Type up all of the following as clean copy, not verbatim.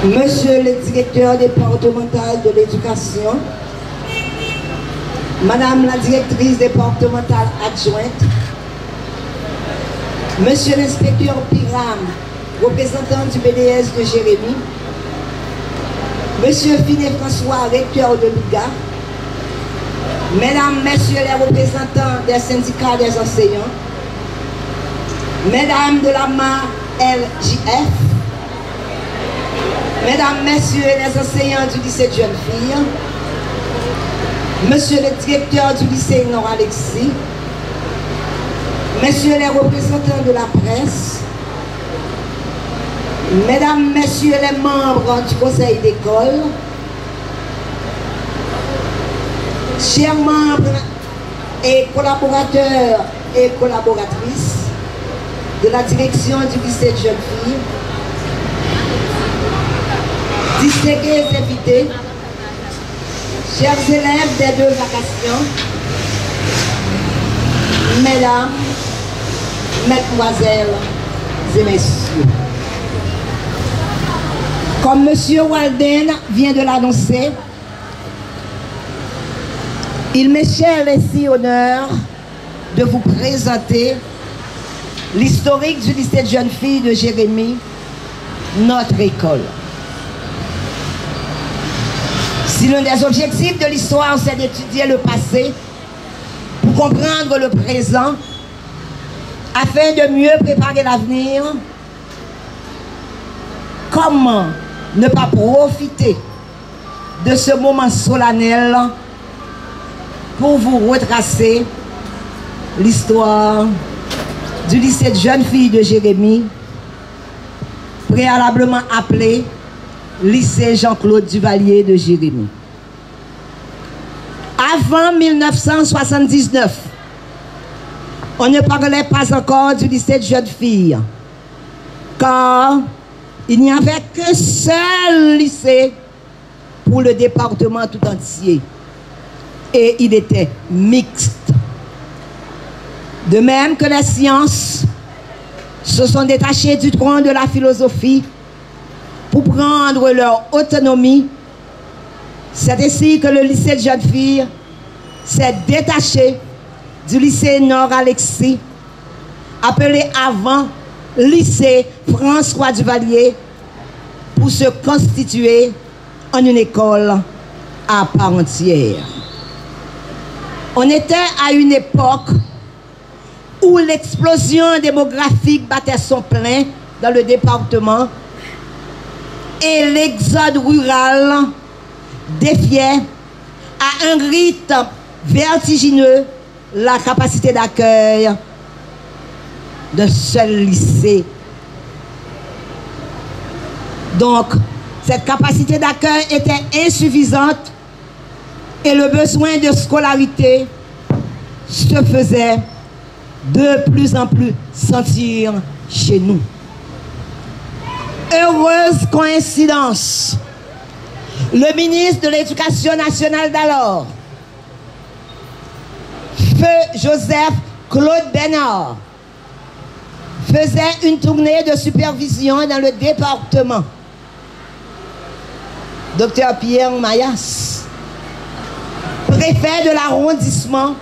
Monsieur le directeur départemental de l'éducation, Madame la directrice départementale adjointe, Monsieur l'inspecteur Piram, représentant du BDS de Jérémy, Monsieur Finet-François, recteur de l'UGA, Mesdames, Messieurs les représentants des syndicats des enseignants, Mesdames de la MALJF, Mesdames, Messieurs les enseignants du lycée de jeunes filles, Monsieur le directeur du lycée Nord-Alexis, Messieurs les représentants de la presse, Mesdames, Messieurs les membres du conseil d'école, chers membres et collaborateurs et collaboratrices de la direction du lycée de jeunes filles, distingués invités, chers élèves des 2 vacations, mesdames, mesdemoiselles et messieurs. Comme M. Walden vient de l'annoncer, il m'est cher ici honneur de vous présenter l'historique du lycée de jeunes filles de Jérémy, notre école. Si l'un des objectifs de l'histoire, c'est d'étudier le passé pour comprendre le présent, afin de mieux préparer l'avenir, comment ne pas profiter de ce moment solennel pour vous retracer l'histoire du lycée de jeunes filles de Jérémy, préalablement appelé lycée Jean-Claude Duvalier de Jérémy. Avant 1979, on ne parlait pas encore du lycée de jeunes filles, car il n'y avait qu'un seul lycée pour le département tout entier, et il était mixte. De même que les sciences se sont détachées du tronc de la philosophie pour prendre leur autonomie, c'est ainsi que le lycée de jeunes filles s'est détaché du lycée Nord-Alexis, appelé avant lycée François Duvalier, pour se constituer en une école à part entière. On était à une époque où l'explosion démographique battait son plein dans le département et l'exode rural défiait à un rythme vertigineux la capacité d'accueil d'un seul lycée. Donc, cette capacité d'accueil était insuffisante et le besoin de scolarité se faisait de plus en plus sentir chez nous. Heureuse coïncidence, le ministre de l'Éducation nationale d'alors, Feu Joseph Claude Bénard, faisait une tournée de supervision dans le département. Dr Pierre Mayas, préfet de l'arrondissement,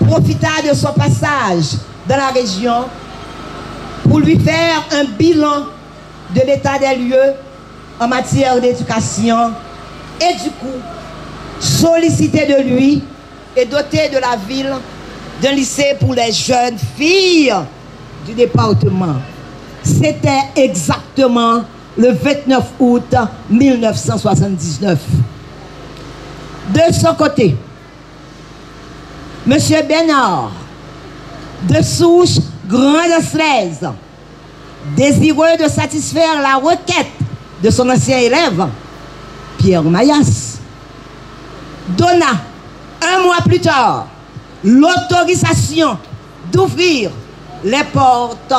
profita de son passage dans la région pour lui faire un bilan de l'état des lieux en matière d'éducation et du coup solliciter de lui et doter de la ville d'un lycée pour les jeunes filles du département. C'était exactement le 29 août 1979. De son côté, M. Bénard, de souche grande-slaise, désireux de satisfaire la requête de son ancien élève, Pierre Mayas, donna un mois plus tard l'autorisation d'ouvrir les portes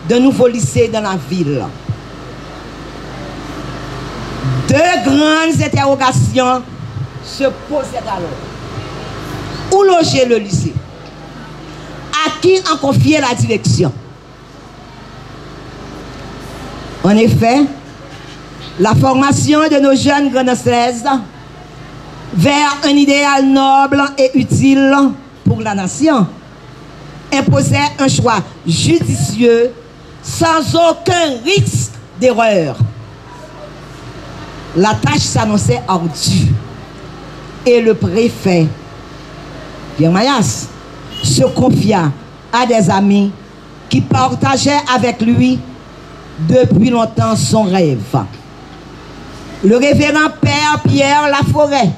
d'un nouveau lycée dans la ville. 2 grandes interrogations se posaient alors. Où loger le lycée? À qui en confier la direction? En effet, la formation de nos jeunes Grenouillaises vers un idéal noble et utile pour la nation imposait un choix judicieux sans aucun risque d'erreur. La tâche s'annonçait ardue et le préfet Pierre Mayas se confia à des amis qui partageaient avec lui depuis longtemps son rêve. Le révérend Père Pierre Laforêt,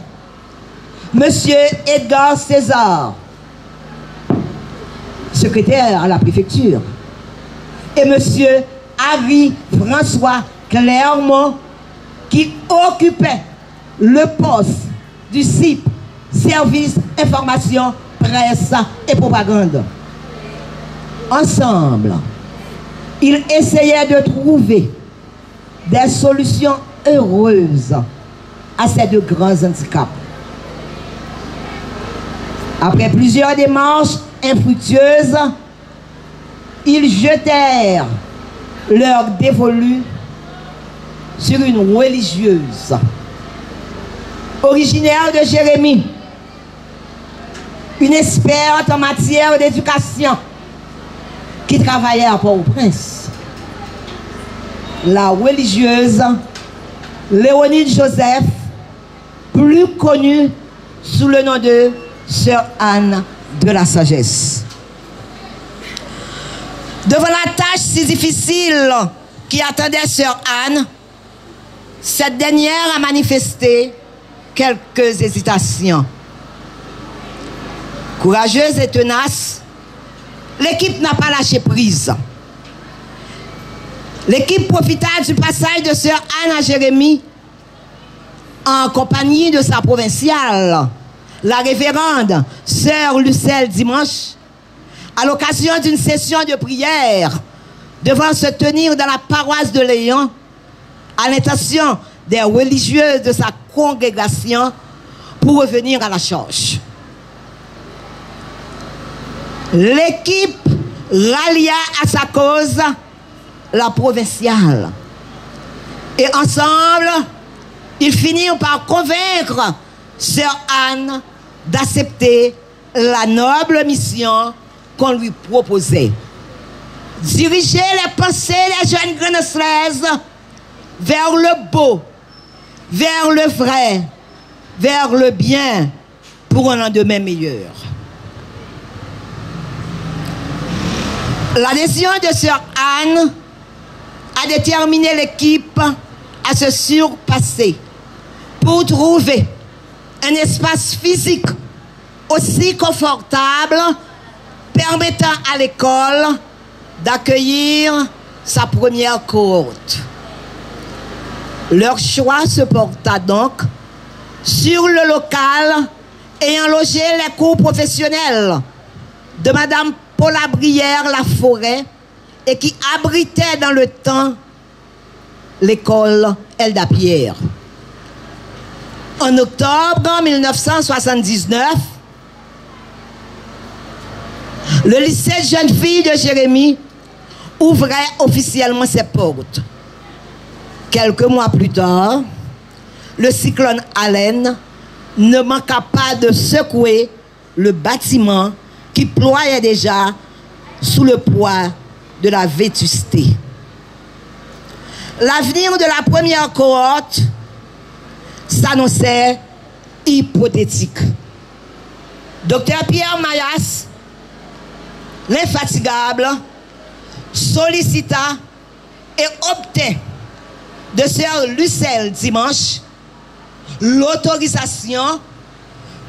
Monsieur Edgar César, secrétaire à la préfecture, et Monsieur Harry François Clermont, qui occupait le poste du CIP, Service Information, Presse et Propagande. Ensemble, ils essayaient de trouver des solutions heureuses à ces deux grands handicaps. Après plusieurs démarches infructueuses, ils jetèrent leur dévolu sur une religieuse originaire de Jérémie, une experte en matière d'éducation qui travaillait à Port-au-Prince. La religieuse Léonide Joseph, plus connue sous le nom de Sœur Anne de la Sagesse. Devant la tâche si difficile qui attendait Sœur Anne, cette dernière a manifesté quelques hésitations. Courageuse et tenace, l'équipe n'a pas lâché prise. L'équipe profita du passage de Sœur Anne à Jérémie en compagnie de sa provinciale, la révérende Sœur Lucelle Dimanche, à l'occasion d'une session de prière devant se tenir dans la paroisse de Léon, à l'intention des religieuses de sa congrégation pour revenir à la charge. L'équipe rallia à sa cause la provinciale. Et ensemble, ils finirent par convaincre Sœur Anne d'accepter la noble mission qu'on lui proposait. Diriger les pensées des jeunes Grenouillaises vers le beau, vers le vrai, vers le bien, pour un lendemain meilleur. L'adhésion de Sœur Anne a déterminé l'équipe à se surpasser pour trouver un espace physique aussi confortable permettant à l'école d'accueillir sa première cohorte. Leur choix se porta donc sur le local ayant logé les cours professionnels de Madame Paula Brière Laforêt et qui abritait dans le temps l'école Elda Pierre. En octobre 1979, le lycée de jeunes filles de Jérémie ouvrait officiellement ses portes. Quelques mois plus tard, le cyclone Allen ne manqua pas de secouer le bâtiment qui ployait déjà sous le poids de la vétusté. L'avenir de la première cohorte s'annonçait hypothétique. Docteur Pierre Mayas, l'infatigable, sollicita et obtint de Sœur Lucelle Dimanche l'autorisation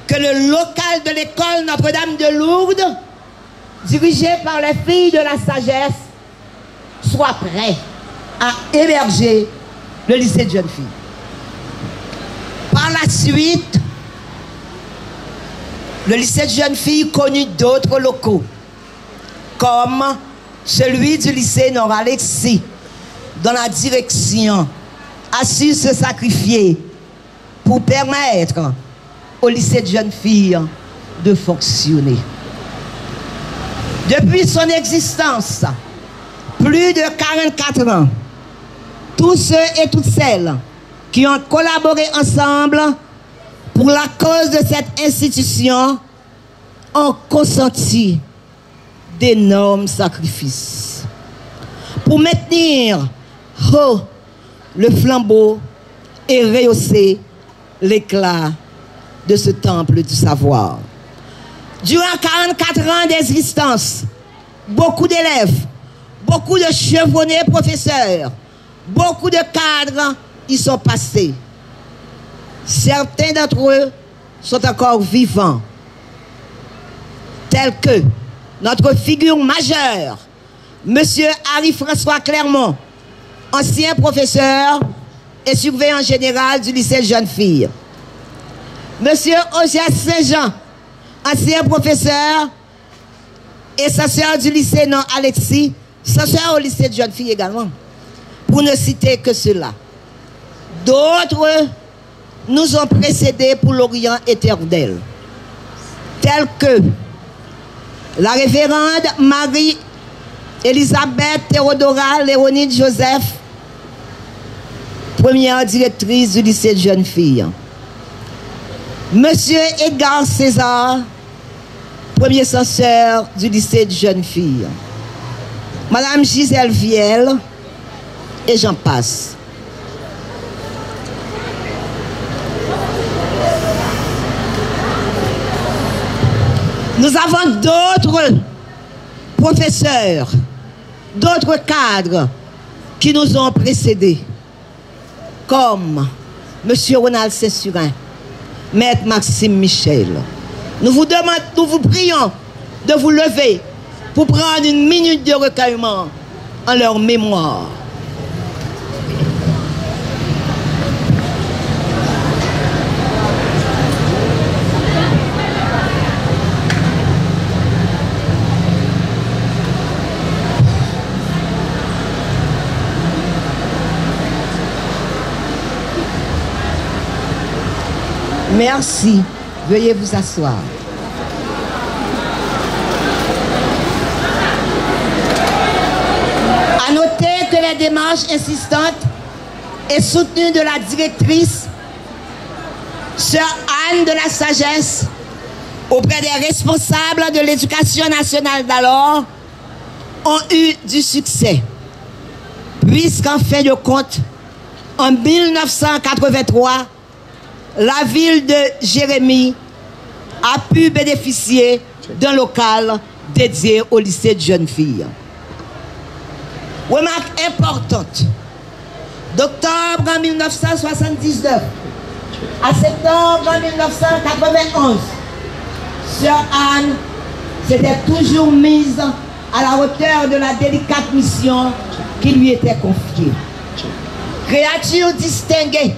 que le local de l'école Notre-Dame de Lourdes, dirigé par les filles de la sagesse, soit prêt à héberger le lycée de jeunes filles. Par la suite, le lycée de jeunes filles connut d'autres locaux, comme celui du lycée Nord-Alexis, dont la direction a su se sacrifier pour permettre au lycée de jeunes filles de fonctionner. Depuis son existence, plus de 44 ans, tous ceux et toutes celles qui ont collaboré ensemble pour la cause de cette institution ont consenti d'énormes sacrifices pour maintenir haut le flambeau et rehausser l'éclat de ce temple du savoir. Durant 44 ans d'existence, beaucoup d'élèves, beaucoup de chevronnés professeurs, beaucoup de cadres y sont passés. Certains d'entre eux sont encore vivants, tels que notre figure majeure, M. Harry-François Clermont, ancien professeur et surveillant général du lycée de jeunes filles. M. Ogias Saint-Jean, ancien professeur et censeur du lycée non Alexis, censeur au lycée de jeunes filles également, pour ne citer que cela. D'autres nous ont précédés pour l'Orient éternel, tels que la révérende Marie-Elisabeth Théodora Léonide Joseph, première directrice du lycée de jeunes filles. Monsieur Edgar César, premier censeur du lycée de jeunes filles. Madame Gisèle Viel, et j'en passe. Nous avons d'autres professeurs, d'autres cadres qui nous ont précédés, comme M. Ronald Saint-Surin, Maître Maxime Michel. Nous vous prions de vous lever pour prendre une minute de recueillement en leur mémoire. Merci. Veuillez vous asseoir. À noter que les démarches insistantes et soutenues de la directrice, Sœur Anne de la Sagesse, auprès des responsables de l'éducation nationale d'alors, ont eu du succès. Puisqu'en fin de compte, en 1983, la ville de Jérémie a pu bénéficier d'un local dédié au lycée de jeunes filles. Remarque importante, d'octobre 1979 à septembre 1991, Sœur Anne s'était toujours mise à la hauteur de la délicate mission qui lui était confiée. Créature distinguée,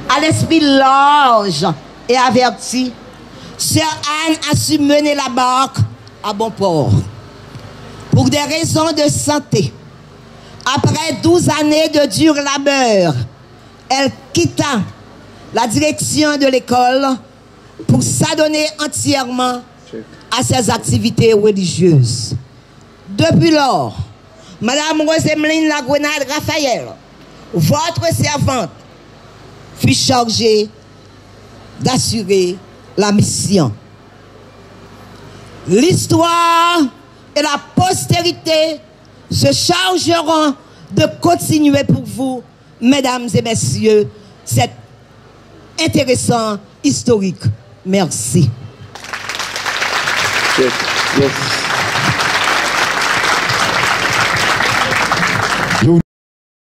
à l'esprit large et averti, Sœur Anne a su mener la barque à bon port. Pour des raisons de santé, après 12 années de dur labeur, elle quitta la direction de l'école pour s'adonner entièrement à ses activités religieuses. Depuis lors, Madame Rosemeline Lagrenade Raphaël, votre servante, fut chargée d'assurer la mission. L'histoire et la postérité se chargeront de continuer pour vous, mesdames et messieurs, cet intéressant historique. Merci. Yes.